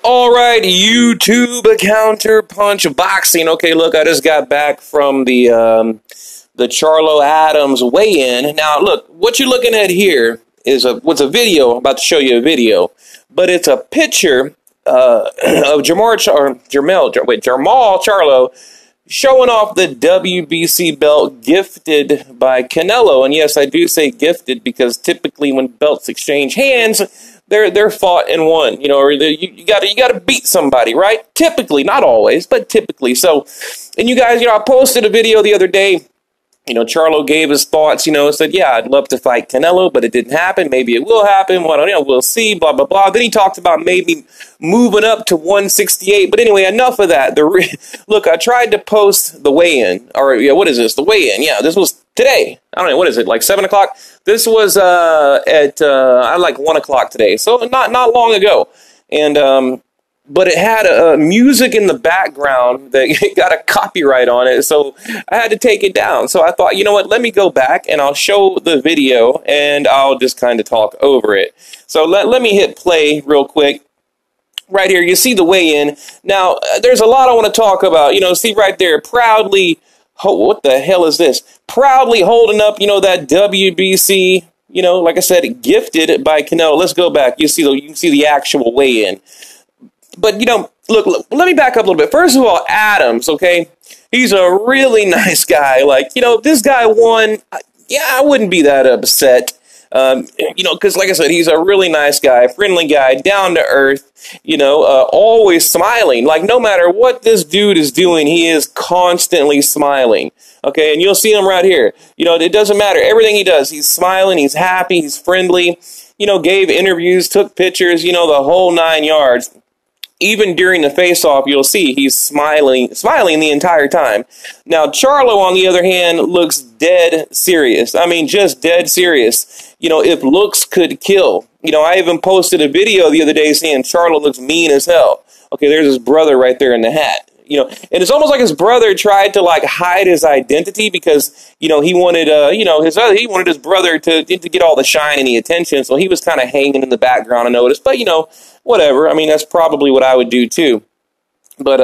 All right, YouTube counter punch boxing. Okay, look, I just got back from the Charlo Adams weigh-in. Now, look, what you're looking at here is a video. I'm about to show you a video, but it's a picture of Jamal Charlo showing off the WBC belt gifted by Canelo. And yes, I do say gifted because typically when belts exchange hands, they're fought and won, you know, or you gotta beat somebody, right? Typically, not always, but typically. So, and you guys, you know, I posted a video the other day. You know, Charlo gave his thoughts, you know, said, yeah, I'd love to fight Canelo, but it didn't happen. Maybe it will happen. Well, you know, we'll see, blah, blah, blah. Then he talked about maybe moving up to 168. But anyway, enough of that. Look, I tried to post the weigh-in, or yeah, what is this? The weigh-in. Yeah, this was today. I don't know, what is it, like 7 o'clock? This was at like 1 o'clock today, so not long ago. And but it had music in the background that got a copyright on it, so I had to take it down. So I thought, you know what, let me go back and I'll show the video and I'll just kind of talk over it. So let me hit play real quick. Right here, you see the weigh-in. Now, there's a lot I want to talk about. You know, see right there, proudly, what the hell is this? Proudly holding up, you know, that WBC, you know, like I said, gifted by Canelo. Let's go back. You can see the actual weigh-in. But, you know, look, let me back up a little bit. First of all, Adams, okay? He's a really nice guy. Like, you know, if this guy won, yeah, I wouldn't be that upset. You know, because like I said, he's a really nice guy, friendly guy, down to earth, you know, always smiling. Like, no matter what this dude is doing, he is constantly smiling. Okay, and you'll see him right here. You know, it doesn't matter. Everything he does, he's smiling, he's happy, he's friendly, you know, gave interviews, took pictures, you know, the whole 9 yards. Even during the face-off, you'll see he's smiling the entire time. Now, Charlo, on the other hand, looks dead serious. I mean, just dead serious. You know, if looks could kill. You know, I even posted a video the other day saying Charlo looks mean as hell. Okay, there's his brother right there in the hat. You know, and it's almost like his brother tried to like hide his identity because, you know, he wanted, you know, he wanted his brother to get all the shine and the attention. So he was kind of hanging in the background, I noticed. But, you know, whatever. I mean, that's probably what I would do too. But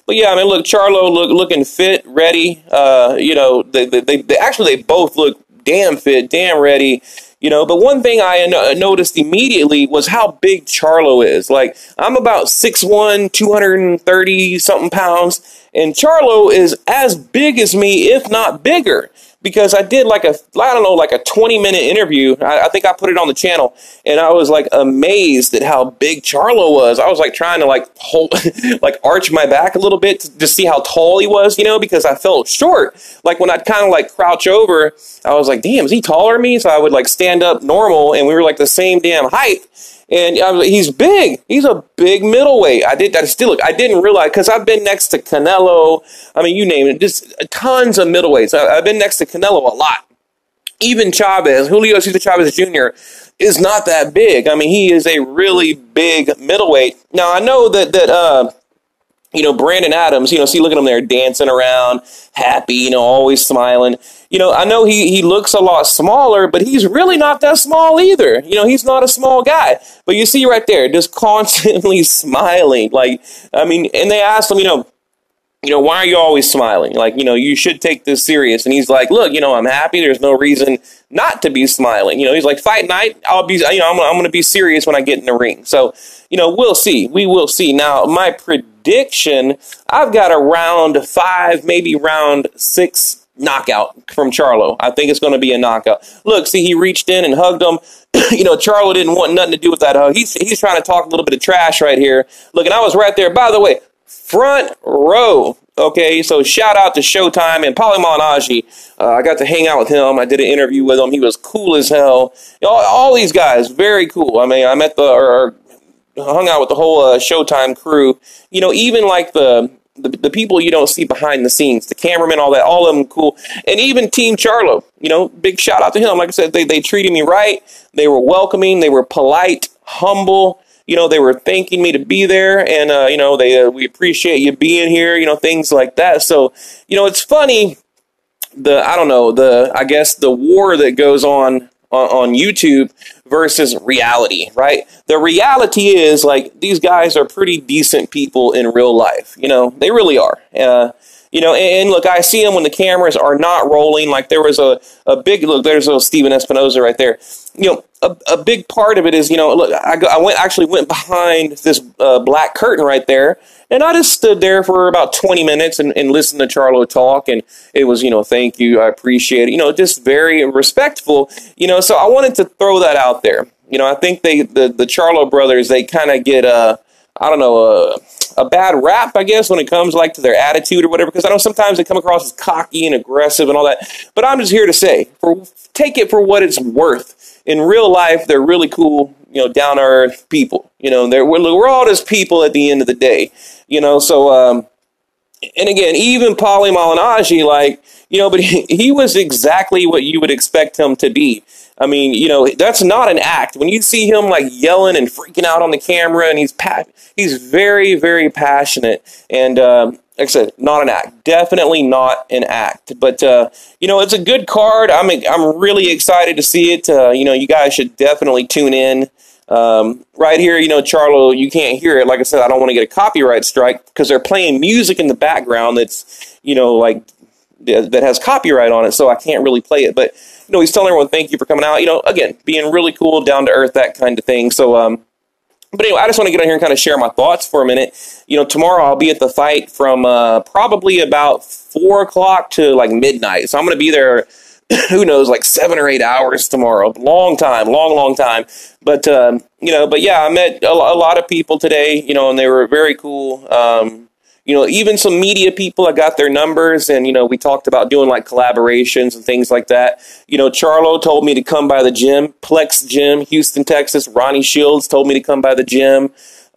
yeah, I mean, look, Charlo looking fit, ready. You know, they both look damn fit, damn ready. You know, but one thing I noticed immediately was how big Charlo is. Like, I'm about 6'1", 230-something pounds, and Charlo is as big as me, if not bigger. Because I did like a 20-minute interview. I think I put it on the channel, and I was like amazed at how big Charlo was. I was like trying to like arch my back a little bit to see how tall he was, you know, because I felt short. Like when I'd kind of like crouch over, I was like, damn, is he taller than me? So I would like stand up normal, and we were like the same damn height. And he's big. He's a big middleweight. I didn't realize, because I've been next to Canelo. I mean, you name it, just tons of middleweights. I've been next to Canelo a lot. Even Chavez, Julio Cesar Chavez Jr. is not that big. I mean, he is a really big middleweight. Now, I know that you know, Brandon Adams, you know, see, look at him there dancing around, happy, you know, always smiling. You know, I know he looks a lot smaller, but he's really not that small either. You know, he's not a small guy. But you see right there, just constantly smiling. Like, I mean, and they asked him, you know, why are you always smiling? Like, you know, you should take this serious. And he's like, look, you know, I'm happy. There's no reason not to be smiling. You know, he's like, fight night, I'll be, you know, I'm going to be serious when I get in the ring. So, you know, we'll see. We will see. Now, my prediction, I've got a round 5, maybe round 6 knockout from Charlo. I think it's going to be a knockout. Look, see, he reached in and hugged him. You know, Charlo didn't want nothing to do with that hug. He's trying to talk a little bit of trash right here. Look, and I was right there. By the way, front row. Okay, so shout out to Showtime and Paulie Malignaggi. I got to hang out with him. I did an interview with him. He was cool as hell. You know, all these guys, very cool. I mean, I met hung out with the whole Showtime crew. You know, even like the people you don't see behind the scenes, the cameramen, all that, all of them cool. And even Team Charlo, you know, big shout out to him. Like I said, they treated me right. They were welcoming. They were polite, humble. You know, they were thanking me to be there, and, you know, we appreciate you being here, you know, things like that. So, you know, it's funny, I guess the war that goes on YouTube versus reality, right? The reality is, like, these guys are pretty decent people in real life. You know, they really are. You know, and look, I see them when the cameras are not rolling. Like, there was a big, look, there's a Steven Espinoza right there. You know, a big part of it is, you know, look, actually went behind this black curtain right there, and I just stood there for about 20 minutes and listened to Charlo talk, and it was, you know, thank you, I appreciate it, you know, just very respectful, you know, so I wanted to throw that out there. You know, I think the Charlo brothers, they kind of get, I don't know, a bad rap, I guess, when it comes like to their attitude or whatever, because I know sometimes they come across as cocky and aggressive and all that, but I'm just here to say, take it for what it's worth. In real life, they're really cool, you know, down-to-earth people. You know, we're all just people at the end of the day, you know, so, and again, even Paulie Malignaggi, like, you know, but he was exactly what you would expect him to be. I mean, you know, that's not an act. When you see him, like, yelling and freaking out on the camera, and he's very, very passionate, and, like I said, not an act. Definitely not an act. But, you know, it's a good card. I'm really excited to see it. You know, you guys should definitely tune in. Right here, you know, Charlo, you can't hear it. Like I said, I don't want to get a copyright strike because they're playing music in the background that's, you know, like, that has copyright on it, so I can't really play it. But, you know, he's telling everyone, thank you for coming out. You know, again, being really cool, down to earth, that kind of thing. So, but anyway, I just want to get on here and kind of share my thoughts for a minute. You know, tomorrow I'll be at the fight from probably about 4 o'clock to like midnight. So I'm going to be there, who knows, like 7 or 8 hours tomorrow. Long time, long time. But, you know, but yeah, I met a lot of people today, you know, and they were very cool. You know, even some media people, I got their numbers, and, you know, we talked about doing, like, collaborations and things like that. You know, Charlo told me to come by the gym, Plex Gym, Houston, Texas. Ronnie Shields told me to come by the gym.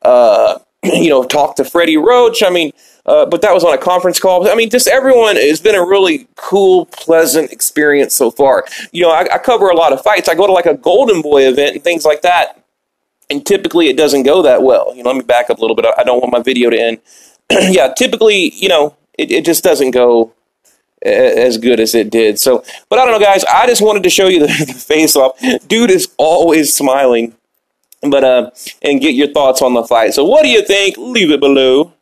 You know, talk to Freddie Roach. I mean, but that was on a conference call. I mean, just everyone, it's been a really cool, pleasant experience so far. You know, I cover a lot of fights. I go to, like, a Golden Boy event and things like that, and typically it doesn't go that well. You know, let me back up a little bit. I don't want my video to end. Yeah, typically, you know, it just doesn't go as good as it did. So, but I don't know, guys. I just wanted to show you the face-off. Dude is always smiling. But, and get your thoughts on the fight. So what do you think? Leave it below.